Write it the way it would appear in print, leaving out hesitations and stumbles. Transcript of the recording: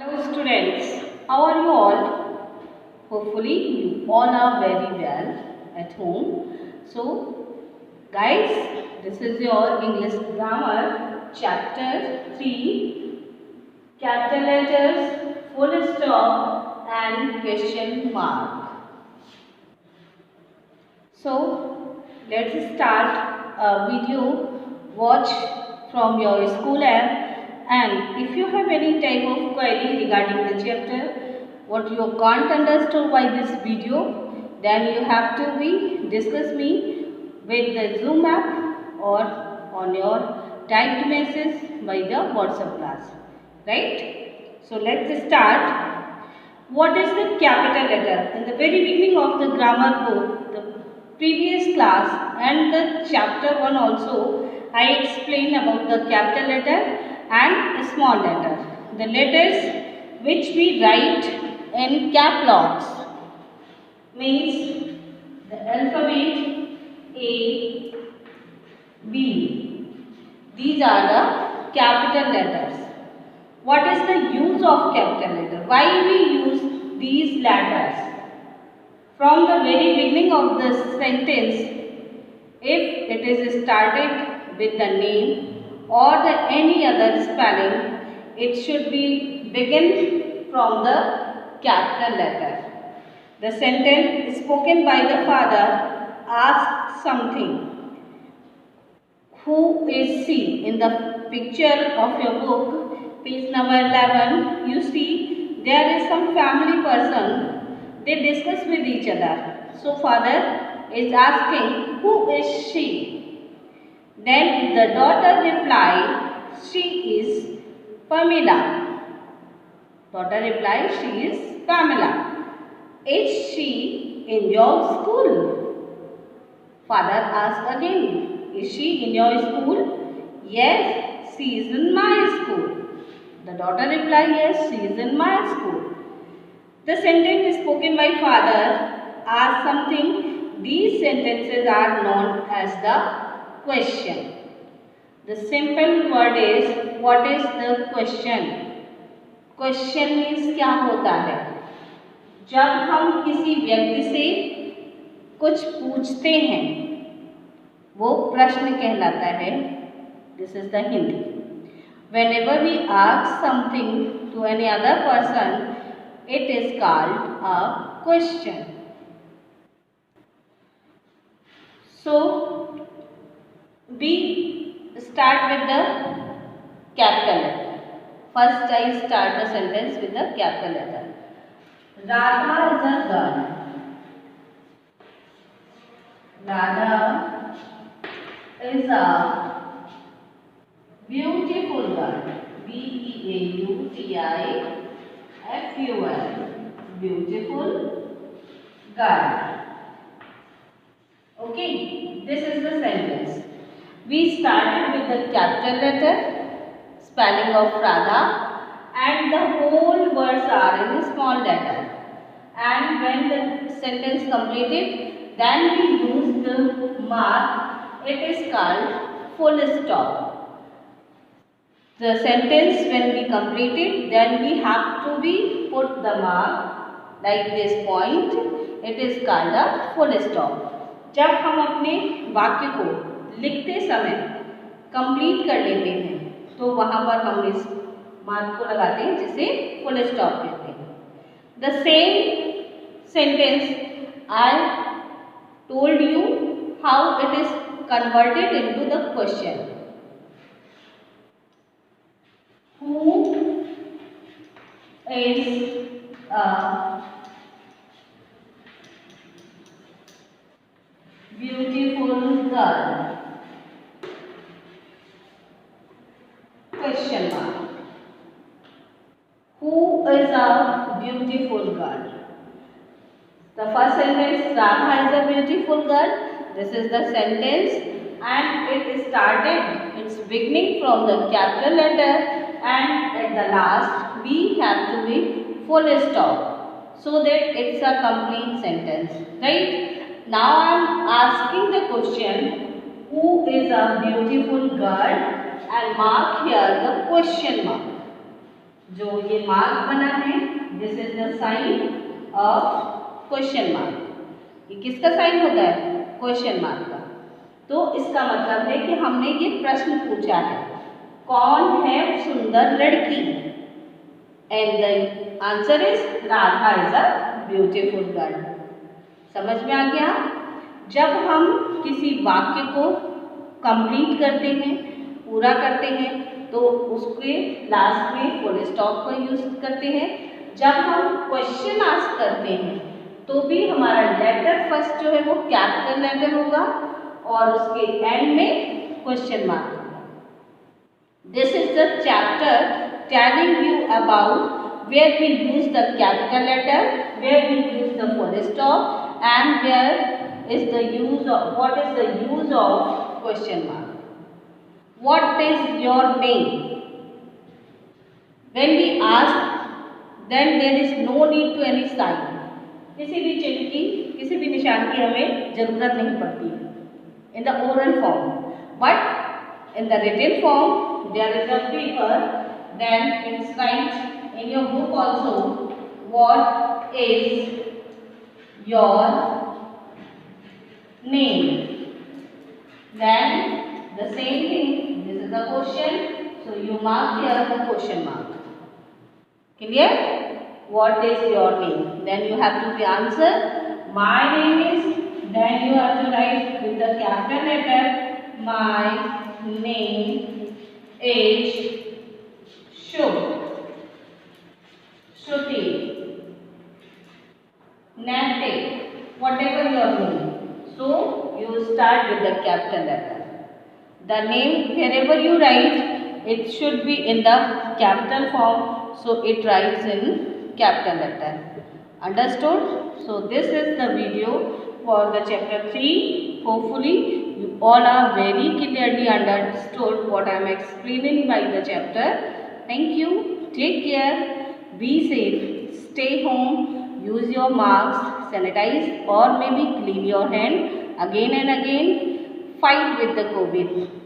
Hello students, how are you all? Hopefully you all are very well at home. So guys, this is your English grammar chapter 3, capital letters, full stop and question mark. So let's start a video watch from your school app, and if you have any type of query regarding the chapter what you can't understand by this video, then you have to be discuss me with the Zoom app or on your typed message by the WhatsApp class, right? So let's start. What is the capital letter? In the very beginning of the grammar book, the previous class and the chapter 1 also, I explained about the capital letter and small letter. The letters which we write in cap locks means the alphabet A, B. These are the capital letters. What is the use of capital letter? Why we use these letters? From the very beginning of the sentence, if it is started with the name or the any other spelling, it should be begin from the capital letter. The sentence spoken by the father asks something. Who is she? In the picture of your book, page number 11, you see there is some family person. They discuss with each other. So father is asking, who is she? Then the daughter replied, she is Pamela. Daughter replied, she is Pamela. Is she in your school? Father asked again, is she in your school? Yes, she is in my school. The daughter replied, yes, she is in my school. The sentence spoken by father asks something. These sentences are known as the question. The simple word is, what is the question? Question means क्या होता है? जब हम किसी व्यक्ति से कुछ पूछते हैं वो प्रश्न कहलाता है. This is the Hindi. Whenever we ask something to any other person, it is called a question. So we start with the capital letter. First I start the sentence with the capital letter. Radha is a girl. Radha is a beautiful girl. Beautiful. Beautiful girl. Okay, this is the sentence. We started with the capital letter, spelling of Radha, and the whole words are in a small letter. And when the sentence completed, then we use the mark. It is called full stop. The sentence when we complete it, then we have to be put the mark like this point. It is called a full stop. जब हम अपने वाक्य को लिखते समय complete कर लेते हैं तो वहाँ पर हम इस मार्क को लगाते हैं जिसे फुल स्टॉप कहते हैं. The same sentence I told you how it is converted into the question. Who is a beautiful girl? Question mark. Who is a beautiful girl? The first sentence, Radha is a beautiful girl. This is the sentence and it started its beginning from the capital letter, and at the last we have to be full stop so that it's a complete sentence, right? Now I am asking the question, who is a beautiful girl, and mark here the question mark. जो ये mark बना है, this is the sign of question mark. ये किसका sign होता है? Question mark का। तो इसका मतलब है कि हमने ये प्रश्न पूछा है, कौन है सुंदर लड़की? And the answer is Radha is a beautiful girl. समझ में आ गया? जब हम किसी वाक्य को कंप्लीट करते हैं, पूरा करते हैं, तो उसके लास्ट में फुल स्टॉप का यूज करते हैं। जब हम क्वेश्चन आस्क करते हैं तो भी हमारा लेटर फर्स्ट जो है वो कैपिटल लेटर होगा और उसके एंड में क्वेश्चन मार्क होगा। This is the chapter telling you about where we use the capital letter, where we use the full stop, and where is the use of what is the use of question mark. What is your name? When we ask, then there is no need to any sign. किसी भी चिन्ह की, किसी भी निशान की हमें जरूरत नहीं पड़ती है in the oral form, but in the written form there is a paper, then it's right in your book also, what is your name? Then the same thing, this is the question, so you mark here the question mark. Clear? What is your name? Then you have to answer, my name is, then you have to write with the capital letter, my name is Shubh. Shruti, Nate, whatever your name. So you start with the capital letter. The name wherever you write, it should be in the capital form. So it writes in capital letter. Understood? So this is the video for the chapter 3. Hopefully you all are very clearly understood what I am explaining by the chapter. Thank you. Take care. Be safe, stay home, use your masks, sanitize or maybe clean your hand again and again. Fight with the COVID.